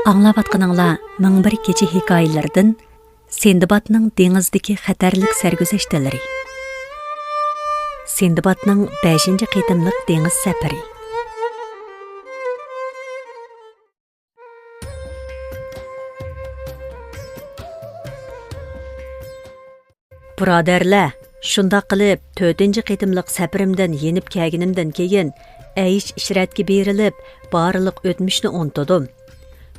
Аңлап мың bir kecha hikoyalardan Sindbadning dengizdagi xatarlik sarguzashtalari. Sindbadning 5-qitimliq dengiz safari. Birodarlar, shunda qilib 4-qitimliq safarimdan yenib kelganimdan keyin ayish ishratga berilib, barliq o'tmishni unutdim.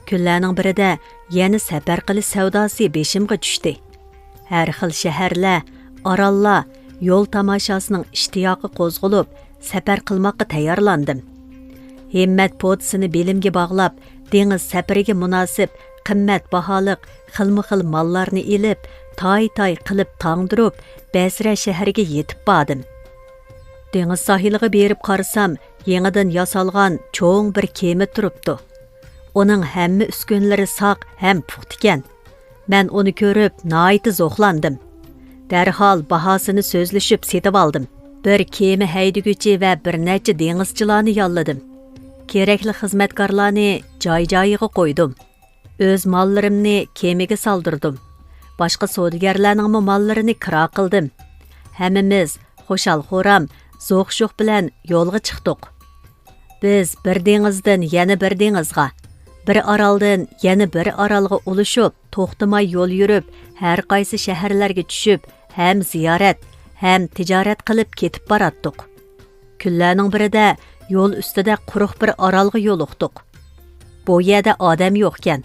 Kunlarning birida yana safar qilish savdosi beshimga tushdi. Har xil shaharlar, orollar, yo'l tomoshasining ishtiyoqi qo'zg'alib, safar qilmoqqa tayyorlandim. Himmat podsini belimga bog'lab, dengiz safariga munosib qimmat baholiq xilma-xil mollarni ilib, tay qilib tangdirib, Basra shahriga yetib bordim. Dengiz sohiliga berib qarasam, yangidan yasalgan cho'ng bir kema turibdi. Onun hamma uskunlari saq ham puxta ekan. Men uni ko'rib, nihoyat zo'qlandim. Darhol bahosini so'zlashib setib oldim. Bir kema haydaguvchi va bir necha dengizchilarni yolladim. Kerakli xizmatkorlarni joy-joyiga qo'ydim. O'z mollarimni kemaga soldirdim. Boshqa savdogarlarning mollarini kira qildim. Hammamiz xo'shal-xo'ram, zo'q-sho'q bilan yo'lga chiqdik. Biz bir dengizdan yana bir dengizga, bir oroldan yana bir orolga ulashib, to'xtamay yo'l yurib, har qaysi shaharlarga tushib, ham ziyorat, ham tijorat qilib ketib boratdik. Kunlarning birida yo'l ustida quruq bir orolga yo'liqdik. Bu yerda odam yo'q ekan.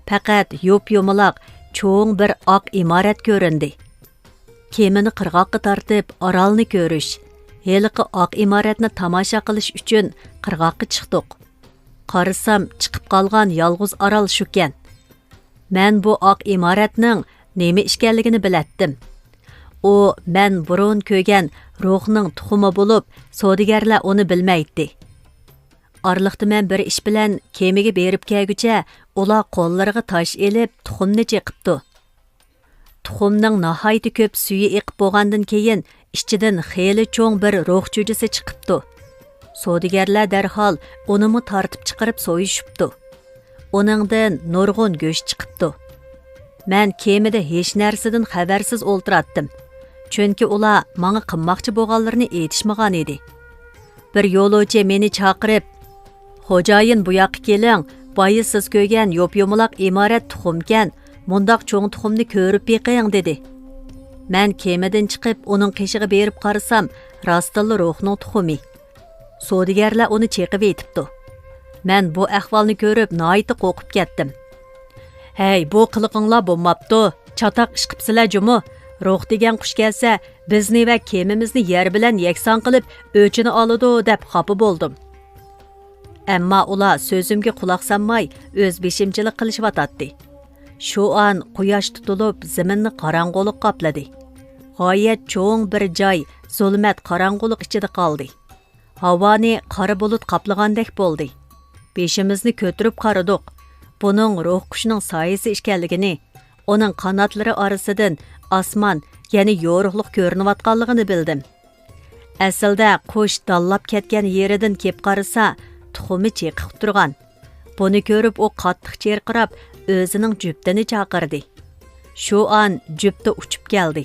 Faqat yo'p-yo'maloq cho'ng bir oq imorat ko'rindi. Kemani qirg'oqqa tortib orolni ko'rish, heliqi oq imoratni tomosha qilish uchun qirg'oqqa chiqdik. Qarasam, chiqib qolgan yolg'iz orol shukan. Men bu oq imoratning nima ishkanligini bilatdim. U men burun ko'rgan ruhning tuxumi bo'lib, savdogarlar uni bilmaydi. Orliqda men bir ish bilan kemaga berib kelguncha, ular qo'llariga tosh elib tuxumni chiqibdi. Tuxumning nihoyat ko'p suvi eqib bo'lgandan keyin ichidan xeyli cho'ng bir ruh cho'jisi chiqibdi. Savdogarlar darhol unimi tortib chiqarib so'yishibdi. Uningdan nurg'un go'sht chiqibdi. Men kemada hech narsadan xabarsiz o'ltiratdim. Chunki ular menga qilmoqchi bo'lganlarini aytishmagan edi. Bir yo'lovchi meni chaqirib, "Xo'jayin, bu yoqqa keling, boyi siz ko'rgan yo'p-yo'maloq imorat tuxumkan, mundoq cho'ng tuxumni ko'rib beqing" dedi. Men kemadan chiqib, uning qishig'i berib qarasam, rostilla ruhning tuxumi. Savdogarlar uni cheqib etibdi. Men bu ahvolni ko'rib, nihoyat qo'rqib ketdim. "Hey, bu qiliqinglar bo'lmabdi. Chatoq ish qilibsizlar jumi. Ruh degan qush kelsa, bizni va kemimizni yer bilan yakson qilib, o'chini oladi" deb xafa bo'ldim. Ammo ular so'zimga quloq solmay, o'z beshimchilik qilishyotdi. Shu on quyosh tutilib, zaminni qorong'ulik qopladi. G'oyat cho'ng bir joy zulmat qorong'ulik ichida qoldi. Havoni qora bulut qoplagandek bo'ldi. Beshimizni ko'tirib qaradik. Buning ruh qushning soyasi ekanligini, uning qanotlari orasidan osmon, ya'ni yorug'liq ko'rinayotganligini bildim. Aslida qush dallab ketgan yeridan kelib qarasa, tuxumi cheqib turgan. Buni ko'rib u qattiq cherqirab, o'zining juftini chaqirdi. Shu on jufti uchib keldi.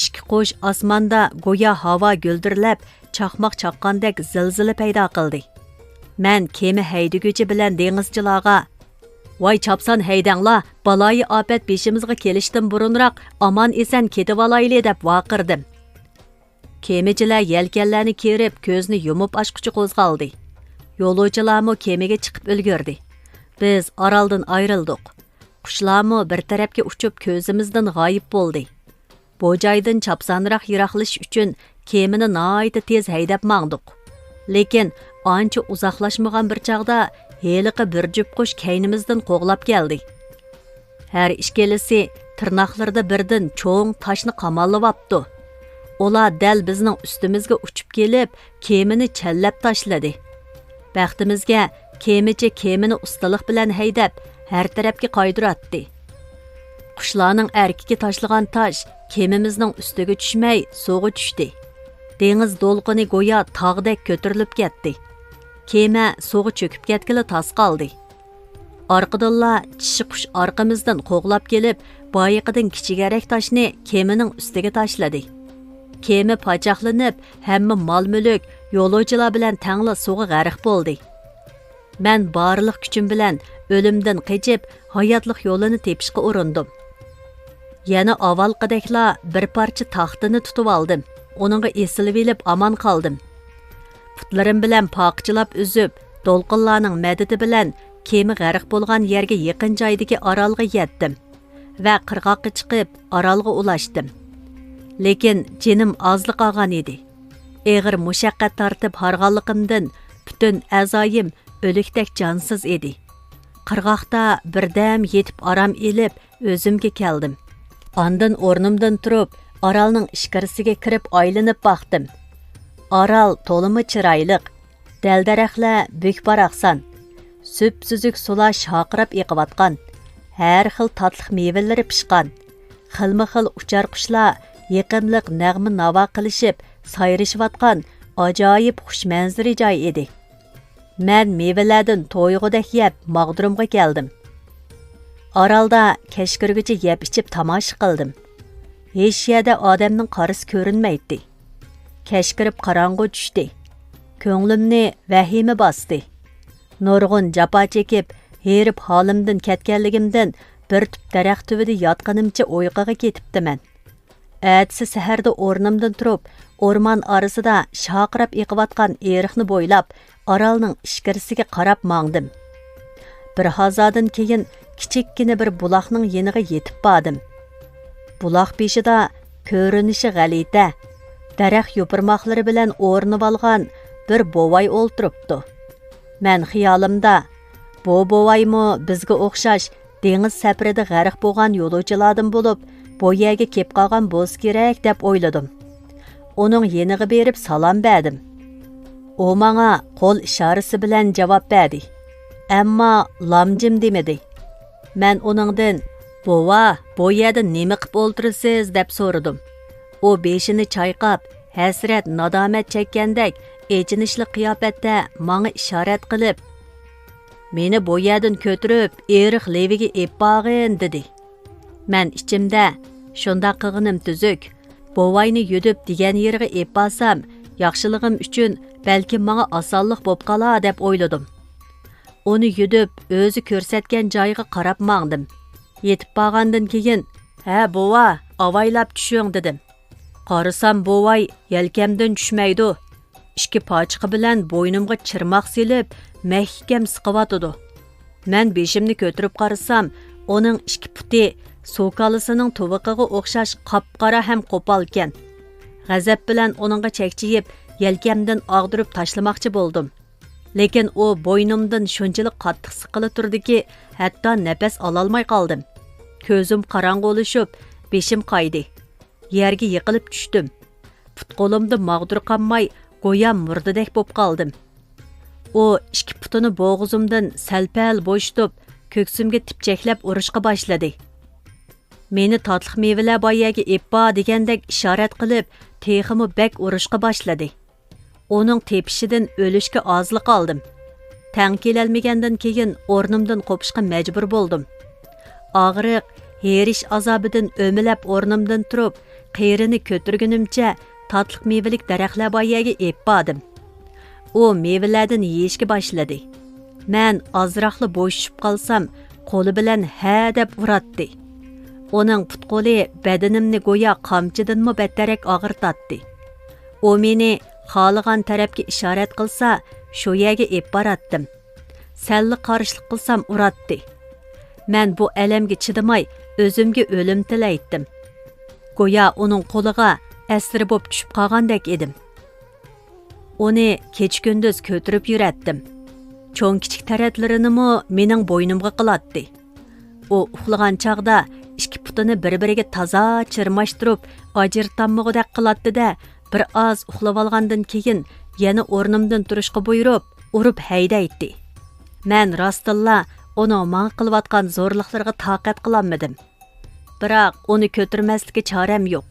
Ikki qush osmonda go'yo havo guldirlab, chaqmoq chaqqandek zilzila paydo qildi. Men kema haydaguvchi bilan dengizchilarga, "Voy chapsan haydanglar, baloyi ofat beshimizga kelishdan burunroq omon eson ketib olayli" deb vaqirdim. Kemachilar yelkanlarni kerib, ko'zni yumib ochquchi qo'zg'aldi. Yo'lovchilarmi kemaga chiqib ulgurdi. Biz oroldan ayrildik. Qushlarmi bir tarafga uchib ko'zimizdan g'oyib bo'ldi. Bu joydan chapsanroq yiroqlash uchun kemani nihoyat tez haydab mangdik. Lekin ancha uzoqlashmagan bir chaqda heliqi bir jup qush kaynimizdan qo'g'lab keldi. Har ishkelisi tirnoqlarida birdan cho'ng toshni qamallayapti. Ular dal bizning ustimizga uchib kelib, kemani challab tashladi. Baxtimizga kemichi kemini ustalik bilan haydab, har tarafga qaydiratdi. Qushlarning erkiga tashlagan tosh kemimizning ustiga tushmay, suvga tushdi. Dengiz to'lqini go'yo tog'dek ko'tarilib ketdi. Kema suvga cho'kib ketgili tas qoldi. Arqadınla kishi qush arqamizdan qo'g'lab kelib, boyiqidan kichikroq toshni kemaning ustiga tashladi. Kema pachaqlanib, hamma mol-mulk yo'lovchilar bilan tangla suvga g'arq bo'ldi. Men barliq kuchim bilan o'limdan qochib, hayotlik yo'lini tepishga urindim. Yana avvalqidekla bir parcha taxtini tutib oldim. Onunga esilib elib aman qoldim. Putlarim bilan poqchilab uzib, to'lqinlarning madadi bilan kema g'arq bo'lgan yerga yaqin joydagi orolga yetdim va qirg'oqqa chiqib, orolga ulashdim. Lekin jinim ozliq olgan edi. Eg'ir mushaqqat tortib harg'anligimdan butun a'zoyim o'likdek jonsiz edi. Qirg'oqda birdam yetib aram elib, o'zimga keldim. Ondan o'rnimdan turib, orolning ichkarisiga kirib aylanib baqdim. Orol to'limi chiroyliq, dal-daraxtlar buk-baraqsan, süp-süzük sular shaqirab eqivatgan, har xil tatliq mevalari pishqan, xilma-xil uchar qushlar yiqimliq nag'ma navo qilishib, sayrishvatgan ajoyib xush manzara joy edi. Men mevalardan to'yg'udek yeb mag'durumga keldim. Orolda kechqurgacha yeb ichib tomosha qildim. Hech yerda odamning qarisi ko'rinmaydi. Kechqirib qorong'u tushdi. Ko'nglimni vahima bosdi. Nurg'un jafo chekib, herib holimdan ketganligimdan bir tup daraxt tubida yotganimcha uyquga ketibdiman. Atsi saharda o'rnimdan turib, o'rmon orasida shaqirab eqivatgan eriqni bo'ylab, orolning ichkarisiga qarab mangdim. Bir hazodan keyin kichikkina bir buloqning yeniga yetib bordim. Buloq beshida ko'rinishi g'alita, daraxt yopirmoqlari bilan o'rnib olgan bir bovay o'ltiribdi. Men xiyolimda, bu bovaymi bizga o'xshash dengiz safarida g'arq bo'lgan yo'lovchilardan bo'lib, bu yerga kelib qolgan bo'lsa kerak deb o'yladim. Uning yeniga berib salom berdim. U menga qo'l ishorasi bilan javob berdi. Ammo lamjim demadi. Men uningdan, "Bova, bu yerda nima qilib o'ltirasiz?" deb so'radim. U beshini chayqab, hasrat nadomat chekkandek echinishli qiyofatda menga ishorat qilib, "Meni bu yerdan ko'tirib, eriq leviga epbag'in" dedi. Men ichimda, "Shunda qilganim tuzuk. Bovayni yudib degan yerga epbasam, yaxshiligim uchun balki menga osonlik bo'lib qolar deb o'yladim. Uni yudib, o'zi ko'rsatgan joyiga qarab mangdim. Yetib borgandan keyin, "Ha, bova, avaylab tushing" dedim. Qarasam bovay yelkamdan tushmaydi. Ikki pochiqi bilan bo'ynimga chirmoq silib, mahkam siqiyotdi. Men beshimni ko'tirib qarasam, uning ikki puti so'kalisining tuviqiga o'xshash qop-qora ham qo'pol ekan. G'azab bilan uningga chekchiyib, yelkamdan og'dirib tashlamoqchi bo'ldim. Lekin u bo'ynimdan shunchalik qattiq siqila turdiki, hatto nafas ololmay qoldim. Ko'zim qorong'ulashib, beshim qaydi. Yerga yiqilib tushdim. Put-qo'limda mag'dur qolmay, go'yo murdadek bo'lib qoldim. U ikki putini bo'g'izimdan salpal bo'shtib, ko'ksimga tipchaklab urishga boshladi. Meni tatliq mevalar boyaga eppa degandek ishorat qilib, teximi bak urishga boshladi. Uning tepishidan o'lishga ozliq qoldim. Tang kelolmagandan keyin o'rnimdan qo'pishga majbur bo'ldim. Og'riq, herish azobidan o'milab o'rnimdan turib, qeyrini ko'tirgunimcha tatliq mevalik daraxtlar boyaga eppadim. U mevalardan yeyishga boshladi. Men ozroqli bo'shib qolsam, qo'li bilan ha deb uratdi. Uning put-qo'li badanimni go'yo qamchidanmi battarroq og'irtatdi. U meni xohlagan tarafga ishorat qilsa, shu yerga ep boratdim. Salli qarshilik qilsam uratdi. Men bu alamga chidamay, o'zimga o'lim tilaydim. Go'yo uning qo'liga asir bo'lib tushib qolgandek edim. Uni kech-kunduz ko'tirib yuratdim. Cho'ng-kichik taratlarini mening bo'ynimga qilatdi. U uxlagan chog'da ikki putini bir-biriga toza chirmashtirib, ajirtanmog'idek qilatdi-da, bir oz uxlab olgandan keyin yana o'rnimdan turishga buyurib, urib haydaydi. Men rostilla uni menga qilayotgan zo'rliqlarga taqat qilolmadim. Biroq uni ko'tirmaslikka choram yo'q.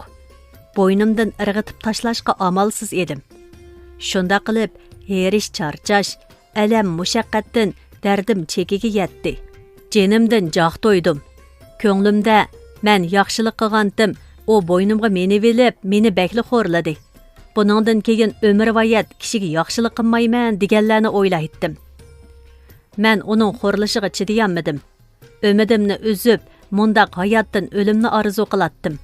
Bo'ynimdan irg'itib tashlashga amalsiz edim. Shunda qilib, herish charchash, alam mushaqqatdan dardim chekiga yetdi. Jenimdan jaq to'ydim. Ko'nglimda men yaxshilik qilgandim, u bo'ynimga meni velib, meni bakli xo'rladi. Buningdan keyin umrvoyat kishiga yaxshilik qilmayman deganlarni o'ylaydim. Men uning xo'rlishiga chidayolmadim. Umidimni uzib, mundaq hayotdan o'limni orzu qilatdim.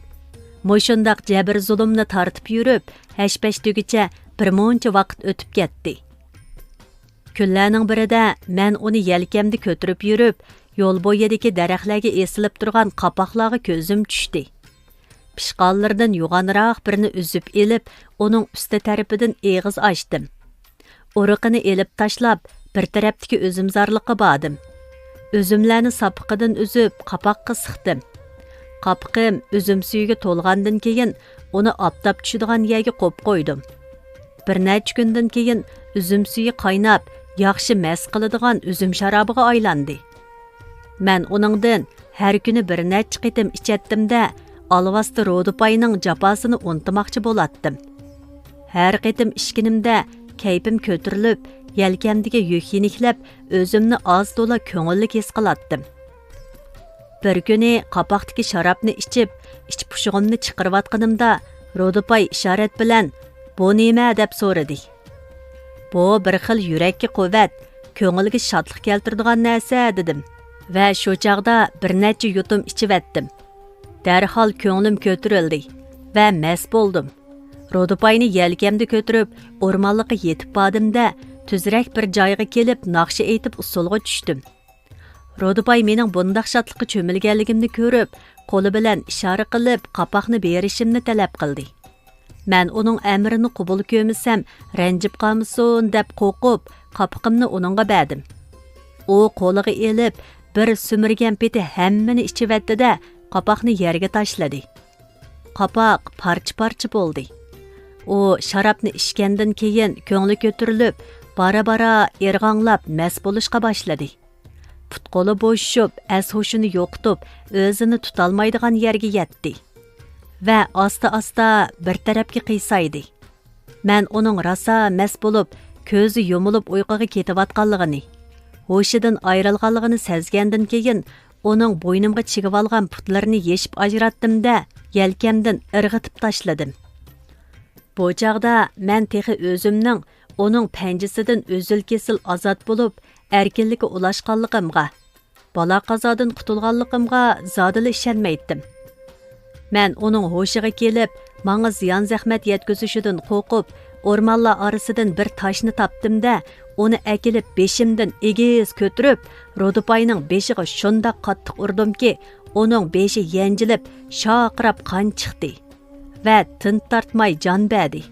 Mo'shundaq jabr zulmni tortib yurib, hashpash tugicha bir muncha vaqt o'tib ketdi. Kunlarning birida men uni yelkamda ko'tarib yurib, yo'l bo'yidagi daraxtlarga esilib turgan qapoqlarga ko'zim tushdi. Pishqonlardan yo'g'onroq birini uzib elib, uning usti tarafidan eg'iz ochdim. Uruqini elib tashlab, bir tarafdagi o'zimzorlikqa bordim. O'zimlarni sapqidan uzib, qapoqqa siqdim. Qapqim üzüm suyuga to'lgandan keyin uni optab tushadigan yerga qo'yib qo'ydim. Bir necha kundan keyin üzüm suyi qaynab, yaxshi mas qiladigan üzüm sharobiga aylandi. Men uningdan har kuni bir necha qitim ichatdim-da, alvasti Rodupayning jafosini unutmoqchi bo'latdim. Har qitim ishkinimda kayfim ko'tarilib, yelkamdagi yuk yeniklab, o'zimni oz to'la ko'ngilli his qilatdim. Bir kuni qapoqdagi sharobni ichib, ich pushug'imni chiqarayotganimda Rodupay ishorat bilan "Bu nima?" deb so'radi. "Bu bir xil yurakka quvvat, ko'ngilga shodlik keltiradigan narsa" dedim va shu chaqda bir necha yutum ichivatdim. Darhol ko'nglim ko'tarildi va mast bo'ldim. Rodupayni yelkamda ko'tarib, o'rmonlikqa yetib bordim-da, tuzrak bir joyga kelib, naqsha aytib usulga tushdim. Rodupay mening bundaq shodlikqa cho'milganligimni ko'rib, qo'li bilan ishora qilib, qapoqni berishimni talab qildi. Men uning amrini qabul ko'msam, ranjib qolmasin deb qo'rqib, qapoqimni uningga berdim. U qo'liga elib, bir sumirgan peti hammani ichivatdi-da, qapoqni yerga tashladi. Qapoq parcha-parcha bo'ldi. U sharobni ichgandan keyin ko'ngli ko'tarilib, bara-bara erg'anglab mast bo'lishga boshladi. Put-qo'li bo'shib, as-hushini yo'qitib, o'zini tutolmaydigan yerga yetdi va asta-asta bir tarafga qiysaydi. Men uning rosa mast bo'lib, ko'zi yumilib uyquga ketayotganligini, hushidan ayrilganligini sezgandan keyin uning bo'ynimga chigib olgan putlarini yeshib ajratdim-da, yelkamdan irg'itib tashladim. Bu chaqda men texi o'zimning uning panjisidan o'zil-kesil ozod bo'lib, erkinlikka ulashganligimga, bola qazodan qutulganligimga zodili ishonmaydim. Men uning hushiga kelib, menga ziyon zahmat yetkazishidan qo'rqib, o'rmonlar orasidan bir toshni topdim-da, uni akilib beshimdan egiz ko'tarib, Rodupayning beshiga shundoq qattiq urdimki, uning beshi yanjilib, shoqirab qon chiqdi va tin tortmay jon berdi.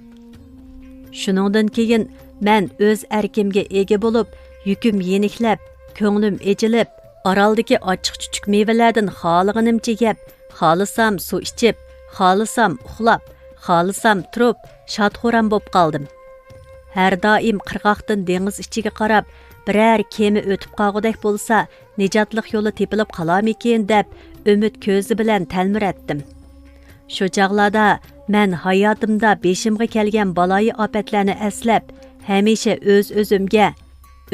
Shuningdan keyin men o'z erkimga ega bo'lib, yukim yeniklab, ko'nglim ejilib, oroldagi ochiq-chuchuk mevalardan xohlaganimcha yeb, xohlasam suv ichib, xohlasam uxlab, xohlasam turib, shodxo'ram bo'lib qoldim. Har doim qirg'oqdan dengiz ichiga qarab, biror kema o'tib qolgudek bo'lsa, nijotlik yo'li tepilib qolarmikin deb umid ko'zi bilan talmiratdim. Shu chaqlarda men hayotimda beshimga kelgan baloyi ofatlarni eslab, hamisha o'z-o'zimga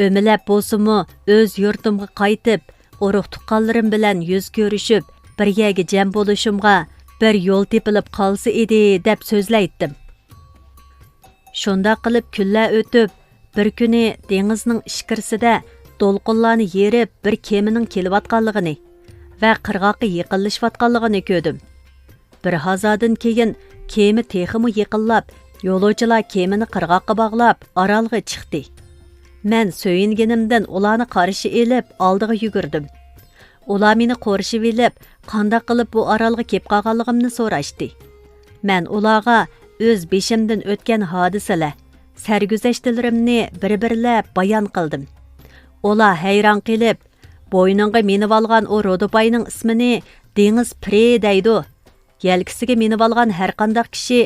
o'milab bo'lsa-mu o'z yurtimga qaytib, urug' tuqqanlarim bilan yuz ko'rishib, bir yerga jam bo'lishimga bir yo'l tepilib qolsa edi deb so'zlaydim. Shunda qilib kunlar o'tib, bir kuni dengizning ishqirsida to'lqinlarni yerib bir kemaning kelayotganligini va qirg'oqqa yaqinlashayotganligini ko'rdim. Bir hazodan keyin kema teximi yaqinlab, yo'lovchilar kemani qirg'oqqa bog'lab, orolga chiqdi. Men so'yinganimdan ularni qarshi elib, oldiga yugurdim. Ular meni qo'rishib elib, qanday qilib bu orolga kelib qolganligimni so'rashdi. Men ularga o'z beshimdan o'tgan hodisalar, sarguzashtlarimni bir-birlab bayon qildim. Ular hayron qilib, bo'yningga minib olgan o Rodupayning ismini dengiz piri deydi. Yelkisiga minib olgan har qanday kishi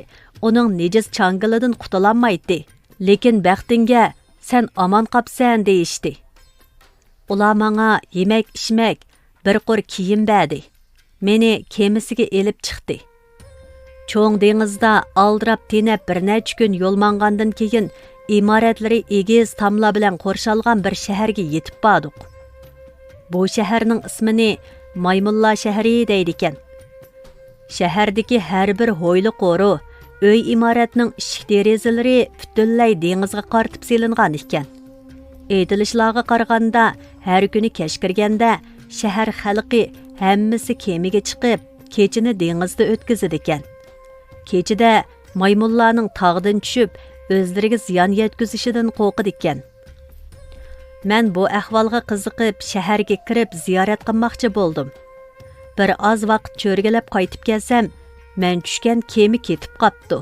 uning nejiz changilidan qutulanmaydi. Lekin baxtingga sen omon qopsan deyishdi. Ular menga yemak-ichmak, bir qo'r kiyim berdi. Meni kemasiga elib chiqdi. Cho'ng dengizda aldirab tenab bir necha kun yo'l mangandan keyin imoratlari egiz tamla bilan qo'rshalgan bir shaharga yetib bordik. bu shaharning ismini Maymunlar shahri deydi ekan. Shahardagi har bir hoyli qo'ri, uy imoratining eshik derazalari butunlay dengizga qartib selingan ekan. Aytilishlarga qaraganda, har kuni kech kirganda shahar xalqi hammasi kemiga chiqib, kechini dengizda o'tkazadi ekan. Kechida maymunlarning tog'dan tushib, o'zlariga ziyon yetkazishidan qo'rqidi ekan. Men bu ahvolga qiziqib, shaharga kirib ziyorat qilmoqchi bo'ldim. Bir oz vaqt cho'rgalab qaytib kelsam, men tushgan kemi ketib qopti.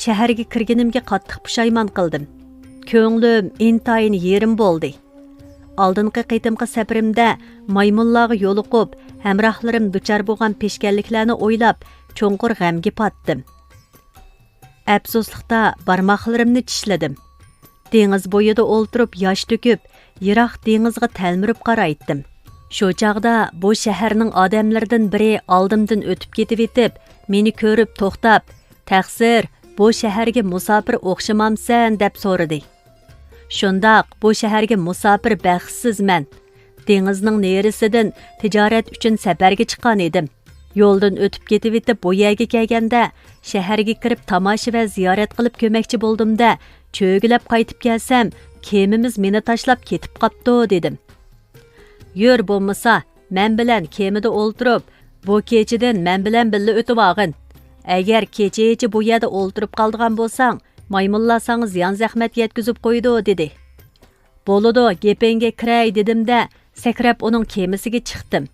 Shaharga kirganimga qattiq pushaymon qildim. Ko'nglim intayin yerim bo'ldi. Oldingi qitimqi safarimda maymunlarga yo'liqib, hamrohlarim duchar bo'lgan peshkanliklarni o'ylab, cho'nqur g'amga patdim. Afsuslikda barmoqlarimni tishladim. Dengiz bo'yida o'ltirib yosh to'kib, yiroq dengizga talmirib qaraytdim. Shu chaqda bu shaharning odamlaridan biri oldimdan o'tib ketib etib, meni ko'rib to'xtab, "Taqsir, bu shaharga musofir o'xshamamsan?" deb so'radi. Shundoq, bu shaharga musofir baxtsizman. Dengizning nerisidan tijorat uchun safarga chiqqan edim. Yo'ldan o'tib ketib etib bu yerga kelganda, shaharga kirib tomosha va ziyorat qilib ko'makchi bo'ldimda, cho'gilab qaytib kelsam, kemimiz meni tashlab ketib qopti dedim. Yur bo'lmasa, men bilan kemida o'ltirib, bu kechidan men bilan birga o'tib olgin. Agar kecha bu yerda o'ltirib qoldigan bo'lsang, maymunlar sana ziyon zahmat yetkazib qo'ydi dedi. Bo'ladi, gapingga kiray dedimda, sakrab uning kemisiga chiqdim.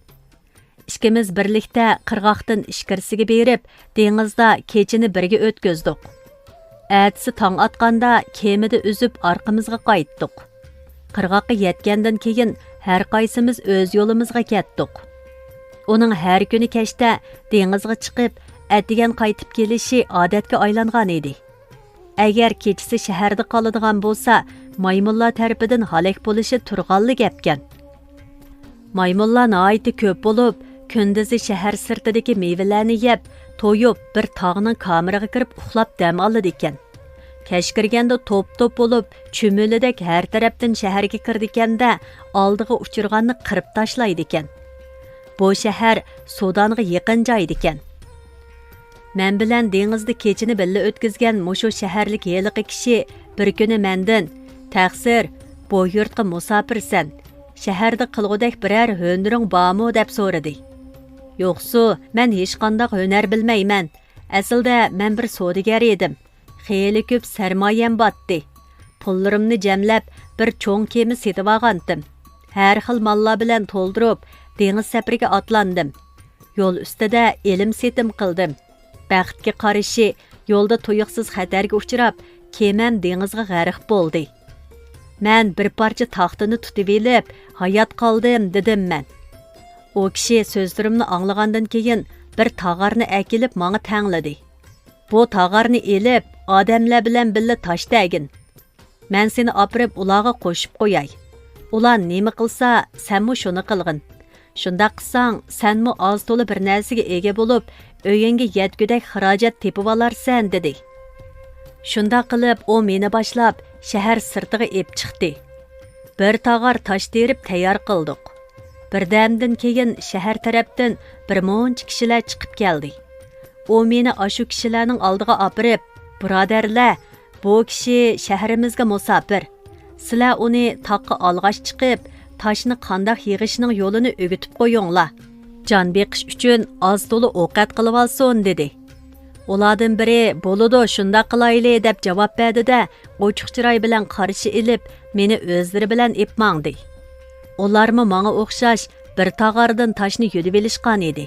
Ikkimiz birlikda qirg'oqdan ishkirsiga berib, dengizda kechini birga o'tkazdik. Ertasi tong otganda kemida uzib orqamizga qaytdik. Qirg'oqqa yetgandan keyin har qaysimiz o'z yo'limizga ketdik. Uning har kuni kechda dengizga chiqib, atdigan qaytib kelishi odatga aylangan edi. Agar kechasi shaharda qoladigan bo'lsa, maymunlar tarafidan halok bo'lishi turg'anli gapkan. Maymunlar nihoyatda ko'p bo'lib, kunduzi shahar sirtidagi meyvelarni yeb, to'yib bir tog'ning kameriga kirib uxlab dam oladi ekan. Kech kirganda to'p-to'p bo'lib, cho'milidek har tarafdan shaharga kirdikanda, oldiga uchirganni qirib tashlaydi ekan. Bu shahar Sudanga yaqin joy ekan. Men bilan dengizda kechini birga o'tkazgan mushu shaharlik yeliqi kishi bir kuni mendan, "Taqsir, bu yurtga musofirsan. Shaharda qilg'udek biror hunaring bormi?" deb so'radi. "Yo'qsu, men hech qanday hunar bilmayman. Aslida men bir savdogar edim. Xeyli ko'p sarmoyam botdi. Pullarimni jamlab bir cho'ng kema setib olgandim. Har xil mallar bilan to'ldirib, dengiz safariga otlandim. Yo'l ustida ilm setim qildim. Baxtga qarashi, yo'lda tuyuqsiz xatarga uchrab, kemam dengizga g'arq bo'ldi. Men bir parcha taxtini tutib elib, hayot qoldim dedim men. O kishi so'zlarimni anglagandan keyin bir tog'arni akilib menga tangladi. Bu tog'arni elib, odamlar bilan birga tashdagin. Men seni opirib ularga qo'shib qo'yay. Ular nima qilsa, senmi shuni qilgin. Shunda qilsang, senmi oz to'la bir narsaga ega bo'lib, o'yinga yetgudak xarajat tepib olarsan dedi. Shunda qilib, o meni boshlab shahar sirtiga ep chiqdi. Bir tog'ar tosh terib tayyor qildik. Birdamdan keyin shahar tarafdan bir muncha kishilar chiqib keldi. O meni ashu kishilarning oldiga opirib, "Birodarlar, bu kishi shahrimizga musofir. Sizlar uni taqqa olg'ash chiqib, toshni qandoq yig'ishning yo'lini o'gitib qo'yinglar. Jon beqish uchun oz to'la ovqat qilib olsin" dedi. Ulardan biri "Bo'ladi, shunda qilayli" deb javob berdi-da, ochiq chiroy bilan qarshi ilib, meni o'zlari bilan epmangdi. Ularmi menga o'xshash bir tog'ardan toshni yudib olishgan edi.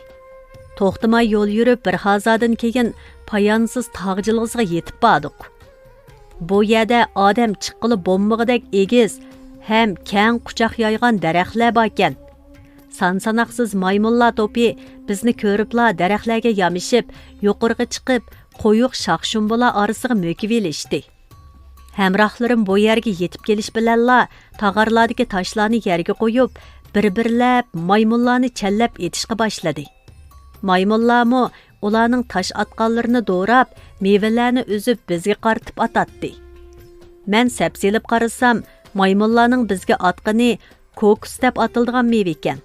To'xtamay yo'l yurib, bir hazadan keyin poyonsiz tog' jilg'isiga yetib bordik. Bu yerda odam chiqqili bo'mmig'idek egiz, ham keng quchoq yoygan daraxtlar bor ekan. San-sanoqsiz maymunlar to'pi bizni ko'ribla daraxtlarga yamishib, yuqoriga chiqib, qo'yuq shox-shumbular orasiga mo'kib elishdi. Hamrohlarim bu yerga yetib kelish bilanla tog'arlardagi toshlarni yerga qo'yib, bir-birlab maymunlarni challab etishga boshladi. Maymunlarmi ularning tosh atqanlarini do'rab, mevalarni uzib bizga qartib atatdi. Men sapselib qarasam, maymunlarning bizga atqani kokus deb atildigan meva ekan.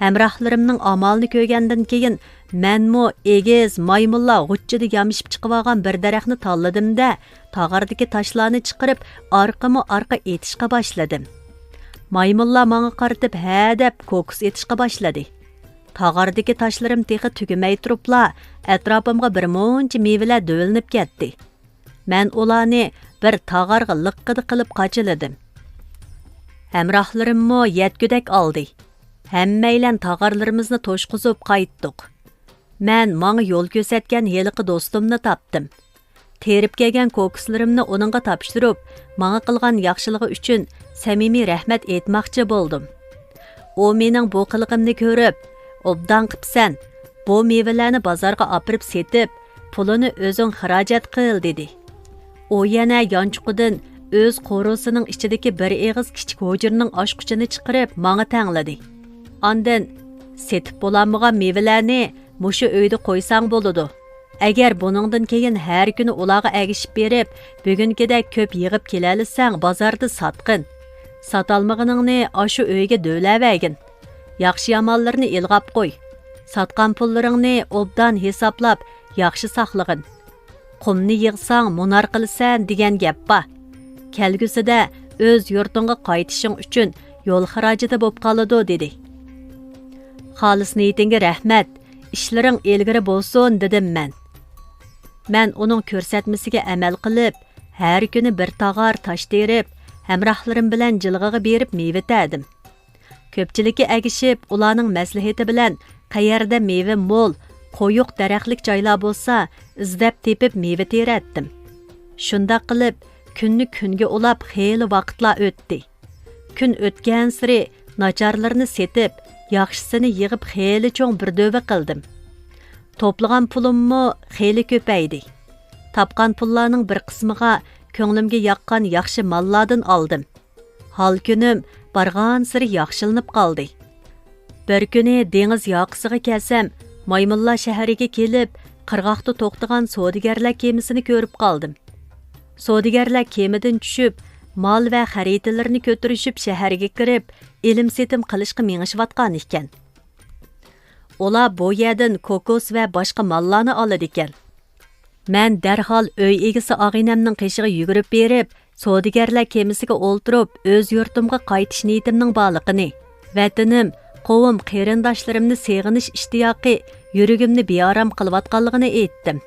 Hamrohlarimning amalini ko'rgandan keyin menmo egiz maymunlar g'uchchida yamishib chiqib olgan bir daraxtni tanladimda, tog'ardagi toshlarni chiqarib, orqa etishga boshladim. Maymunlar menga qaratib ha deb kokus etishga boshladi. Tog'ardagi toshlarim texi tugmay turibla, atrofimga bir muncha mevalar do'linib ketdi. Men ularni bir tog'arga liqqidi qilib qochiladim. Hamrohlarimmo yetgudak oldi. Hammeylen tağarlarımızını toşquzub qaytdık. Mən manga yol gözetken heliqi dostumni tapdım. Terip kelgan kokuslarimni onunğa tapşırıp, manga qilgan yaxşılığı üçün samimiy rahmat etmoqchi boldim. O mening bu qiliqimni ko'rib, obdan qipsan, bu mevalarni bozorga apirib setib, pulini o'zing xarajat qil dedi. O yana yonchuqidan o'z qo'rosining ichidagi bir eg'iz kichik hujurning oshquchini chiqarib, manga tangladi. Ondan setib bo'lanmagan mevalarni mushu uyda qo'ysang bo'ladi. Agar buningdan keyin har kuni ularga agishib berib, bugungidek ko'p yig'ib kelalisang, bozorda sotqin. Sotolmaganingni ashu uyga do'lavagin. Yaxshi yomonlarni ilg'ab qo'y. Sotgan pullaringni obdan hisoblab, yaxshi saqlagin. Qumni yig'sang munar qilsan degan gap bor. Kelgusida o'z yurtingga qaytishing uchun yo'l xarajati bo'lib qoladi dedi. Xolis niyatingga rahmat, ishlaring ilgari bo'lsin dedim men. Men uning ko'rsatmasiga amal qilib, har kuni bir tog'ar tosh terib, hamrohlarim bilan jilg'iga berib meva tadim. Ko'pchilikka agishib, ularning maslahati bilan qayerda meva mo'l, qo'yuq daraxtlik joylar bo'lsa, izlab tepib meva teratdim. Shunda qilib, kunni kunga ulab xeyli vaqtlar o'tdi. Kun o'tgan siri nacharlarni setib, yaxshisini yig'ib xeyli cho'ng bir döve qildim. To'plagan pulimmo xeyli ko'paydi. Tapqan pullarning bir qismiga ko'nglimga yoqqan yaxshi mallardan oldim. Hal kunim bargan siri yaxshilanib qoldi. Bir kuni dengiz yoqisiga kelsam, Maymunlar shahariga kelib, qirg'oqda to'xtagan savdogarlar kemisini ko'rib qoldim. Savdogarlar kemidan tushib, mal va xaridlarni ko'tirishib shaharga kirib, ilm setim qilishga mengishayotgan ekan. Ular bu yerdan kokos va boshqa mallarni oladi ekan. Men darhol uy egisi og'inamning qishig'iga yugurib berib, savdogarlar kemisiga o'ltirib, o'z yurtimga qaytish niyatimning borligini, vatanim, qovim qarindoshlarimni seg'inish ishtiyoqi yuragimni beorom qilayotganligini aytdim.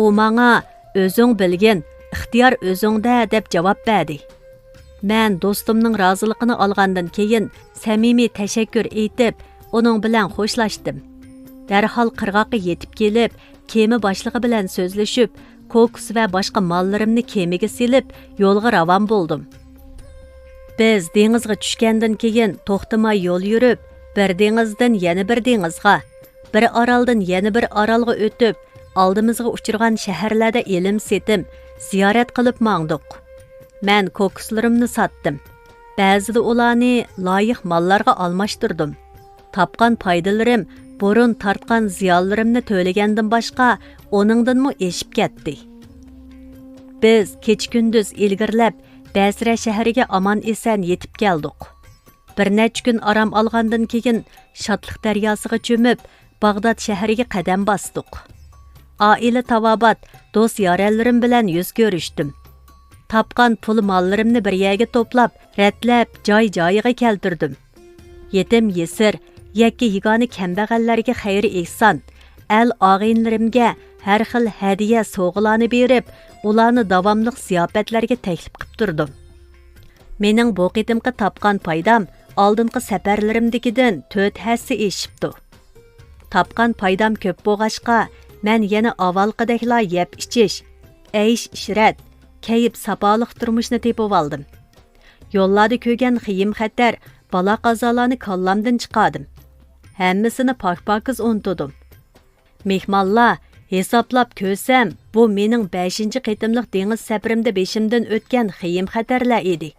U menga o'zing bilgin, ixtiyor o'zingda deb javob berdi. Men do'stimning roziligini olgandan keyin samimiy tashakkur aytib, uning bilan xo'shlashdim. Darhol qirg'oqqa yetib kelib, kema boshlig'i bilan so'zlashib, kokus va boshqa mollarimni kemaga silib, yo'lga ravon bo'ldim. Biz dengizga tushgandan keyin to'xtamay yo'l yurib, bir dengizdan yana bir dengizga, bir oroldan yana bir orolga o'tib, oldimizga uchirgan shaharlarda ilm setim, ziyorat qilib mangdiq. Men kokuslarimni sotdim. Ba'zida ularni loyiq mallarga almashtirdim. Tapqan foydalarim burun tartgan ziyonlarimni to'lagandan boshqa oningdanmi eshib ketdi. Biz kech-kunduz ilgirlab Basra shahriga amon esan yetib keldik. Bir necha kun aram olgandan keyin shodlik daryosiga cho'mib, Bag'dod shahriga qadam bosdik. Oila tavobat, do'st yoranlarim bilan yuz ko'rishdim. Tapqan pul mollarimni bir yerga to'plab, ratlab, joy-joyiga keltirdim. Yetim yesir, yakka yigoni kambag'allarga xayri ehson, al og'inlarimga har xil hadiya sovg'alarni berib, ularni davomli ziyofatlarga taklif qilib turdim. Mening bu qitimga tapqan foydam oldingi safarlarimdagidan 4 hassa eshibdi. Tapqan foydam ko'p bo'lg'achqa, men yana avvalgideklar yeb ichish, aysh-ishrat, kayib sapoliq turmushni tepib oldim. Yo'llarda ko'rgan xiyim xatar, balo qazolarni kollamdan chiqardim. Hammasini pak-pakiz unutdim. Mehmonlar hisoblab ko'rsam, bu mening 5-chi qitimliq dengiz safarimda beshimdan o'tgan xiyim xatarlar edi.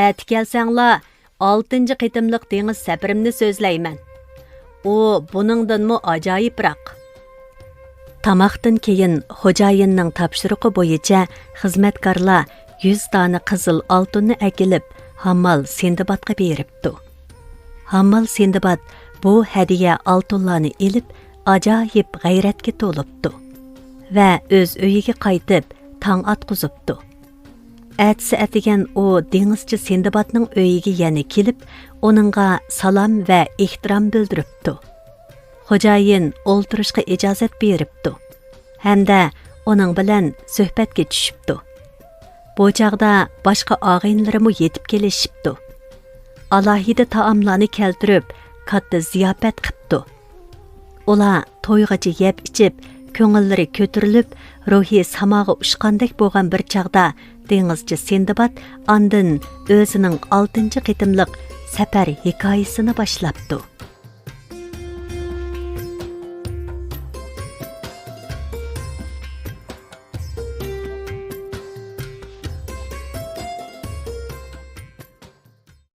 Ati kelsanglar, 6-chi qitimliq dengiz safarimni so'zlayman. U buningdanmi ajoyibroq. Tamoqdan keyin xo'jayinning topshirig'i bo'yicha xizmatkorlar 100 dona qizil oltinni akilib, Hammal Sindbadqa beripdi. Hammal Sindbad bu hadiya oltinlarni elib, ajoyib g'ayratga to'libdi va o'z uyiga qaytib, tong atqizibdi. Әтісі әтіген o dengizchi Sindbadning uyiga yana kelib, oningga salom va ehtirom bildiribdi. Xo'jayin o'ltirishga ijozat beribdi. Hamda uning bilan suhbatga tushibdi. Bu chaqda boshqa og'aynlarimi yetib kelishibdi. Alohida taomlarni keltirib, katta ziyofat qilibdi. Ular to'ygacha yeb ichib, ko'ngillari ko'tarilib, ruhi samoga ushqandek bo'lgan bir chaqda dengizchi Sindbad andin o'zining 6-qitimliq safar hikoyasini boshlabdi.